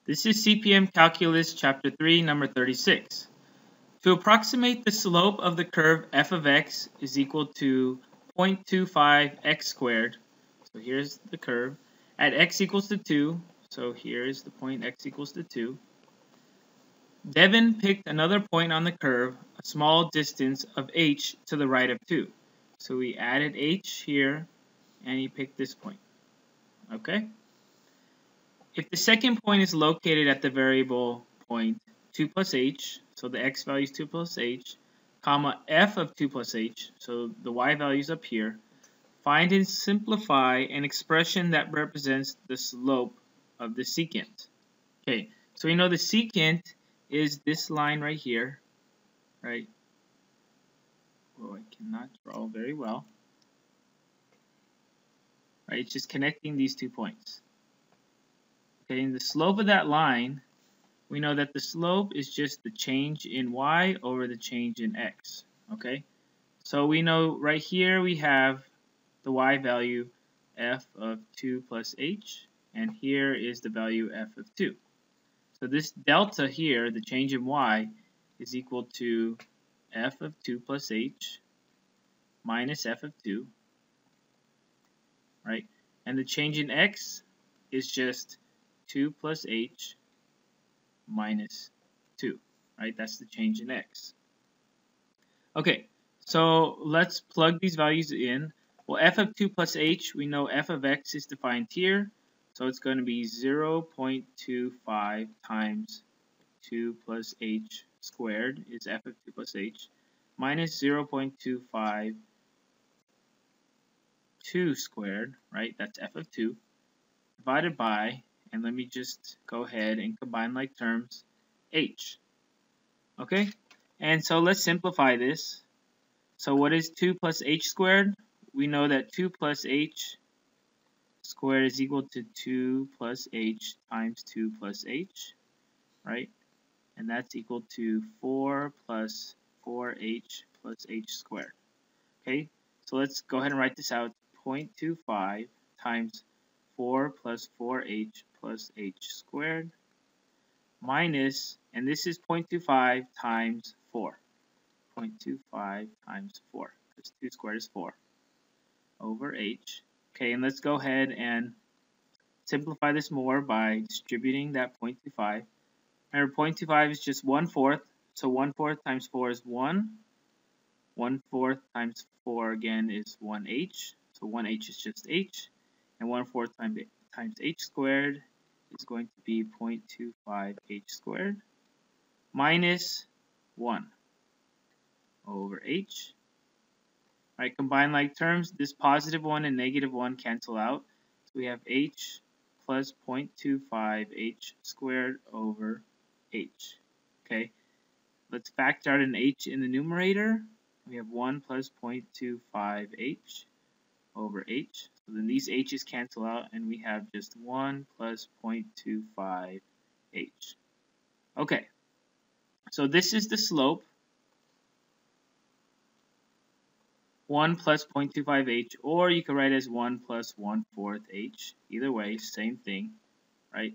This is CPM Calculus Chapter 3, number 36. To approximate the slope of the curve f of x is equal to 0.25 x squared. So here's the curve. At x equals to 2, so here's the point x equals to 2. Devin picked another point on the curve, a small distance of h to the right of 2. So we added h here, and he picked this point. Okay? If the second point is located at the variable point 2 plus h, so the x value is 2 plus h, comma f of 2 plus h, so the y value is up here, find and simplify an expression that represents the slope of the secant. Okay, so we know the secant is this line right here, right? Oh, I cannot draw very well. Right, it's just connecting these 2 points. Okay, and the slope of that line, we know that the slope is just the change in y over the change in x. Okay, so we know right here we have the y value f of 2 plus h, and here is the value f of 2. So this delta here, the change in y, is equal to f of 2 plus h minus f of 2, right? And the change in x is just 2 plus h minus 2, right? That's the change in x. Okay, so let's plug these values in. Well, f of 2 plus h, we know f of x is defined here, so it's going to be 0.25 times 2 plus h squared is f of 2 plus h, minus 0.25 2 squared, right? That's f of 2, divided by, and let me just go ahead and combine like terms, h. Okay, and so let's simplify this. So what is 2 plus h squared? We know that 2 plus h squared is equal to 2 plus h times 2 plus h, right? And that's equal to 4 plus 4h plus h squared. Okay, so let's go ahead and write this out. 0.25 times 4 plus 4h plus h squared minus, and this is 0.25 times 4. 0.25 times 4, because 2 squared is 4, over h. Okay, and let's go ahead and simplify this more by distributing that 0.25. Remember, 0.25 is just 1/4, so 1/4 times 4 is 1. 1/4 times 4 again is 1h, so 1h is just h, and 1/4 times h squared is going to be 0.25 h squared minus 1 over h. Right, combine like terms, this positive 1 and negative 1 cancel out, so we have h plus 0.25 h squared over h. Okay, let's factor out an h in the numerator. We have 1 plus 0.25 h over h. So then these h's cancel out, and we have just 1 plus 0.25 h. Okay, so this is the slope, 1 plus 0.25 h, or you could write as 1 plus 1/4 h. Either way, same thing, right?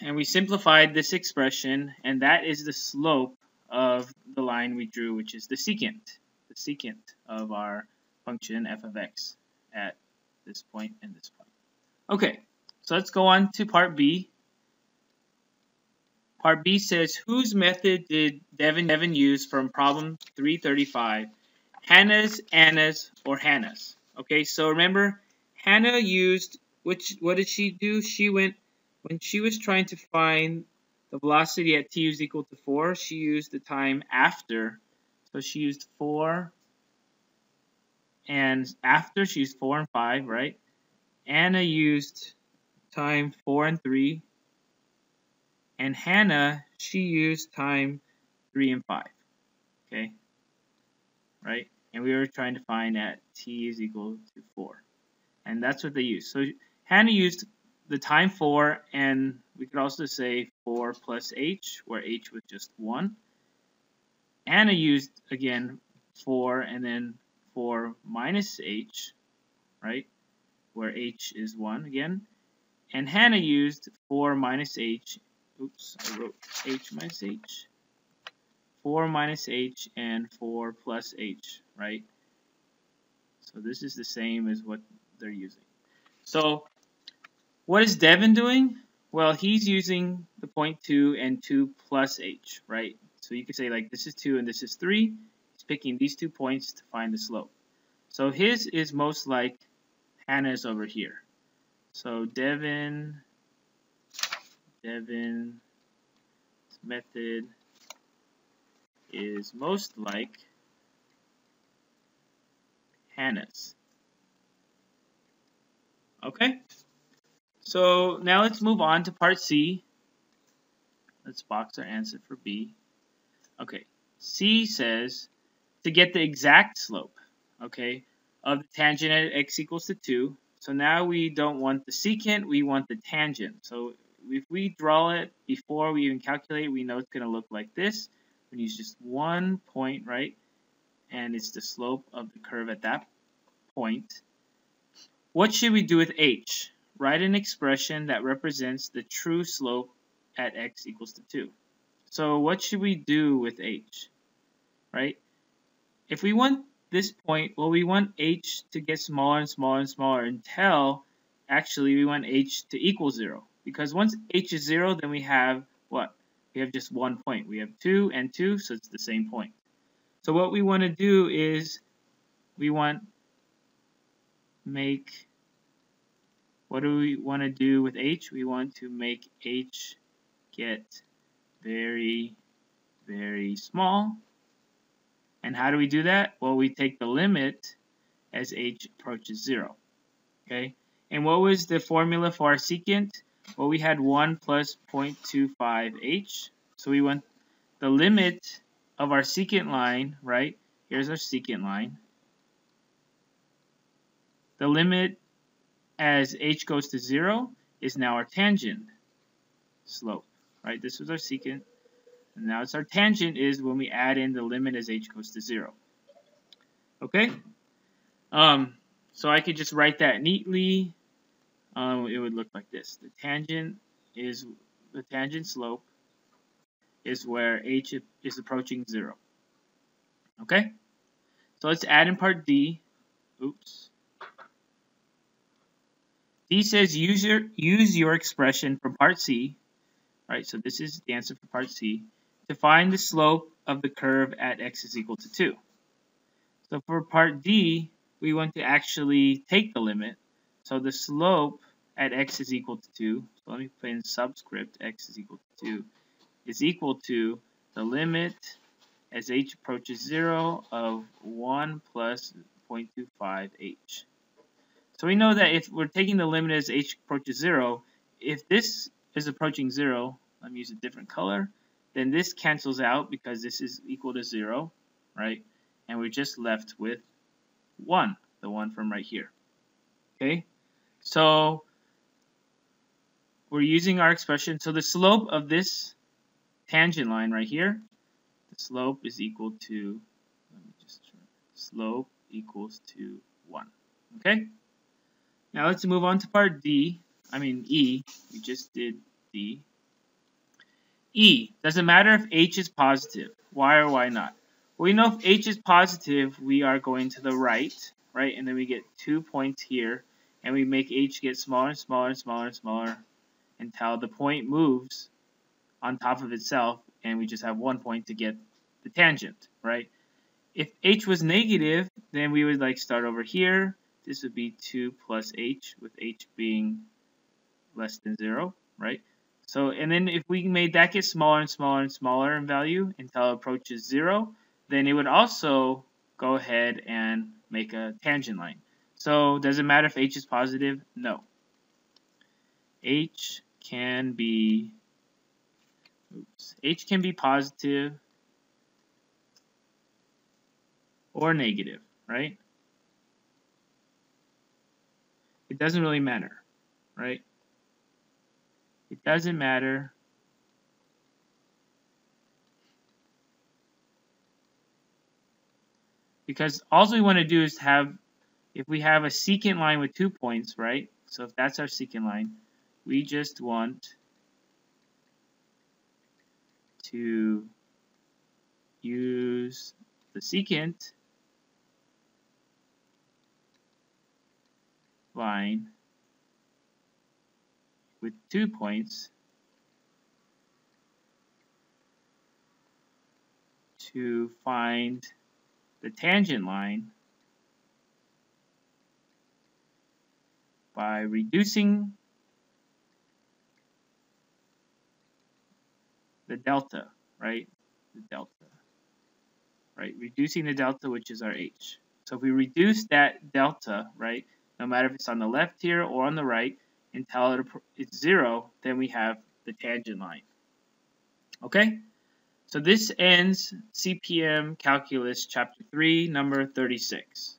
And we simplified this expression, and that is the slope of the line we drew, which is the secant of our function f of x at this point and this point. Okay, so let's go on to part B. Part B says, whose method did Devin use from problem 335? Hannah's, Anna's, or Hannah's? Okay, so remember, Hannah used, what did she do? She went, when she was trying to find the velocity at t is equal to 4, she used the time after. So she used 4, and after she used 4 and 5, right? Anna used time 4 and 3, and Hannah, she used time 3 and 5. Okay, right? And we were trying to find at t is equal to 4, and that's what they used. So Hannah used the time 4, and we could also say 4 plus h, where h was just 1. Anna used, again, 4, and then 4 minus h, right, where h is 1 again. And Hannah used 4 minus h. Oops, I wrote h minus h. 4 minus h and 4 plus h, right? So this is the same as what they're using. So what is Devin doing? Well, he's using the 0.2 and 2 plus h, right? So you could say like this is 2 and this is 3. He's picking these 2 points to find the slope. So his is most like Hannah's over here. So Devin's method is most like Hannah's. Okay? So now let's move on to part C. Let's box our answer for B. Okay, C says to get the exact slope, okay, of the tangent at x equals to 2. So now we don't want the secant, we want the tangent. So if we draw it before we even calculate, we know it's going to look like this. We use just one point, right? And it's the slope of the curve at that point. What should we do with h? Write an expression that represents the true slope at x equals to 2. So what should we do with h, right? If we want this point, well, we want h to get smaller and smaller and smaller until actually we want h to equal 0. Because once h is 0, then we have what? We have just one point. We have 2 and 2, so it's the same point. So what we want to do is what do we want to do with h? We want to make h get very, very small. And how do we do that? Well, we take the limit as h approaches 0. Okay? And what was the formula for our secant? Well, we had 1 plus 0.25h. So we want the limit of our secant line, right? Here's our secant line. The limit as h goes to 0 is now our tangent slope, right? This was our secant. And now it's our tangent is when we add in the limit as h goes to 0. Okay? So I could just write that neatly. It would look like this. The tangent slope is where h is approaching 0. Okay? So let's add in part D. Oops. D says use your expression from part C. Right, so this is the answer for part C. To find the slope of the curve at x is equal to 2. So for part D, we want to actually take the limit. So the slope at x is equal to 2. So let me put in subscript x is equal to 2 is equal to the limit as h approaches 0 of 1 plus 0.25h. So we know that if we're taking the limit as h approaches 0, if this is approaching 0, let me use a different color, then this cancels out because this is equal to 0, right? And we're just left with 1, the one from right here. Okay? So we're using our expression. So the slope of this tangent line right here, the slope is equal to, slope equals to 1. Okay? Now let's move on to part E. We just did D. E, does it matter if h is positive? Why or why not? Well, we know if h is positive, we are going to the right, and then we get 2 points here, and we make h get smaller and smaller and smaller and smaller until the point moves on top of itself, and we just have 1 point to get the tangent, right? If h was negative, then we would start over here. This would be 2 plus h, with h being less than 0, right? So, and then if we made that get smaller and smaller and smaller in value until it approaches 0, then it would also go ahead and make a tangent line. So, does it matter if h is positive? No. H can be positive or negative, right? It doesn't really matter, right? It doesn't matter. Because all we want to do is if we have a secant line with 2 points, right? So if that's our secant line, We just want to use the secant line with 2 points to find the tangent line by reducing the delta, right? The delta, right? Reducing the delta, which is our h. So if we reduce that delta, right, no matter if it's on the left here or on the right, until it's 0, then we have the tangent line. Okay? So this ends CPM Calculus Chapter 3, number 36.